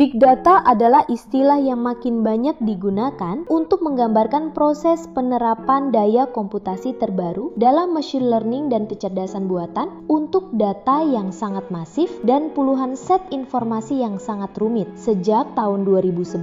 Big data adalah istilah yang makin banyak digunakan untuk menggambarkan proses penerapan daya komputasi terbaru dalam machine learning dan kecerdasan buatan untuk data yang sangat masif dan puluhan set informasi yang sangat rumit. Sejak tahun 2011,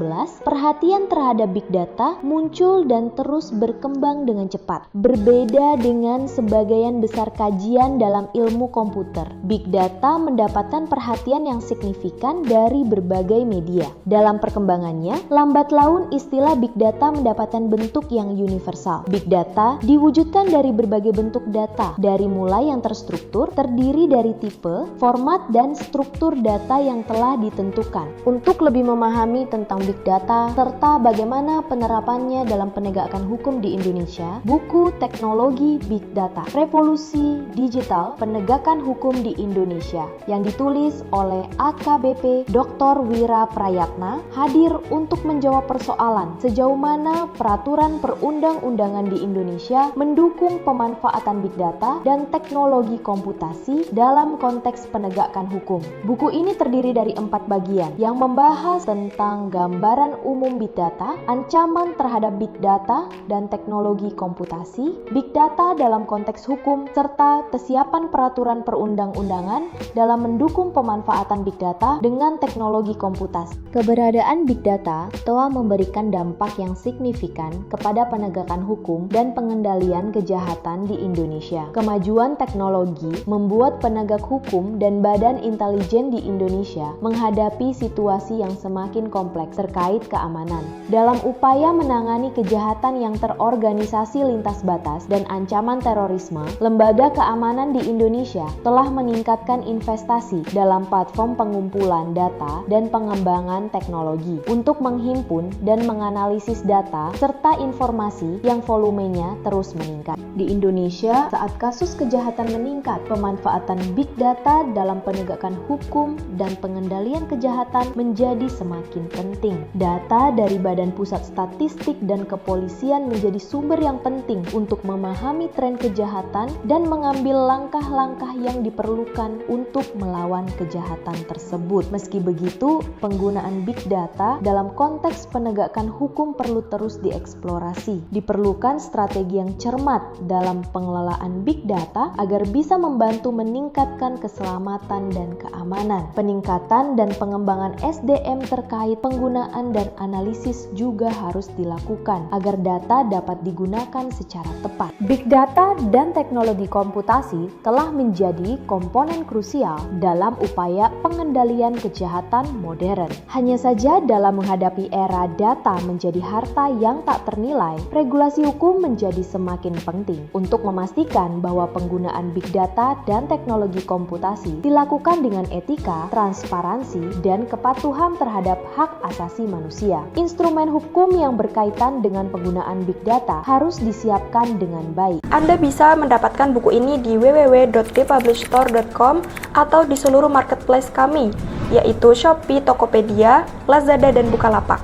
perhatian terhadap big data muncul dan terus berkembang dengan cepat. Berbeda dengan sebagian besar kajian dalam ilmu komputer, big data mendapatkan perhatian yang signifikan dari berbagai media. Dalam perkembangannya, lambat laun istilah big data mendapatkan bentuk yang universal. Big data diwujudkan dari berbagai bentuk data, dari mulai yang terstruktur, terdiri dari tipe, format, dan struktur data yang telah ditentukan. Untuk lebih memahami tentang big data serta bagaimana penerapannya dalam penegakan hukum di Indonesia, buku Teknologi Big Data, Revolusi Digital Penegakan Hukum di Indonesia yang ditulis oleh AKBP Dr. Wira Prayatna hadir untuk menjawab persoalan sejauh mana peraturan perundang-undangan di Indonesia mendukung pemanfaatan big data dan teknologi komputasi dalam konteks penegakan hukum. Buku ini terdiri dari 4 bagian yang membahas tentang gambaran umum big data, ancaman terhadap big data dan teknologi komputasi, big data dalam konteks hukum, serta kesiapan peraturan perundang-undangan dalam mendukung pemanfaatan big data dengan teknologi komputasi. Keberadaan big data telah memberikan dampak yang signifikan kepada penegakan hukum dan pengendalian kejahatan di Indonesia. Kemajuan teknologi membuat penegak hukum dan badan intelijen di Indonesia menghadapi situasi yang semakin kompleks terkait keamanan. Dalam upaya menangani kejahatan yang terorganisasi lintas batas dan ancaman terorisme, lembaga keamanan di Indonesia telah meningkatkan investasi dalam platform pengumpulan data dan pengembangan teknologi untuk menghimpun dan menganalisis data serta informasi yang volumenya terus meningkat. Di Indonesia, saat kasus kejahatan meningkat, pemanfaatan big data dalam penegakan hukum dan pengendalian kejahatan menjadi semakin penting. Data dari Badan Pusat Statistik dan Kepolisian menjadi sumber yang penting untuk memahami tren kejahatan dan mengambil langkah-langkah yang diperlukan untuk melawan kejahatan tersebut. Meski begitu, penggunaan big data dalam konteks penegakan hukum perlu terus dieksplorasi. Diperlukan strategi yang cermat dalam pengelolaan big data agar bisa membantu meningkatkan keselamatan dan keamanan. Peningkatan dan pengembangan SDM terkait penggunaan dan analisis juga harus dilakukan agar data dapat digunakan secara tepat. Big data dan teknologi komputasi telah menjadi komponen krusial dalam upaya pengendalian kejahatan modern. Hanya saja dalam menghadapi era data menjadi harta yang tak ternilai, regulasi hukum menjadi semakin penting untuk memastikan bahwa penggunaan big data dan teknologi komputasi dilakukan dengan etika, transparansi, dan kepatuhan terhadap hak asasi manusia. Instrumen hukum yang berkaitan dengan penggunaan big data harus disiapkan dengan baik. Anda bisa mendapatkan buku ini di www.thepublishstore.com atau di seluruh marketplace kami, yaitu Shopee, Tokopedia, Lazada, dan Bukalapak.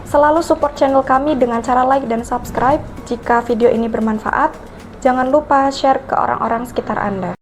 Selalu support channel kami dengan cara like dan subscribe. Jika video ini bermanfaat, jangan lupa share ke orang-orang sekitar Anda.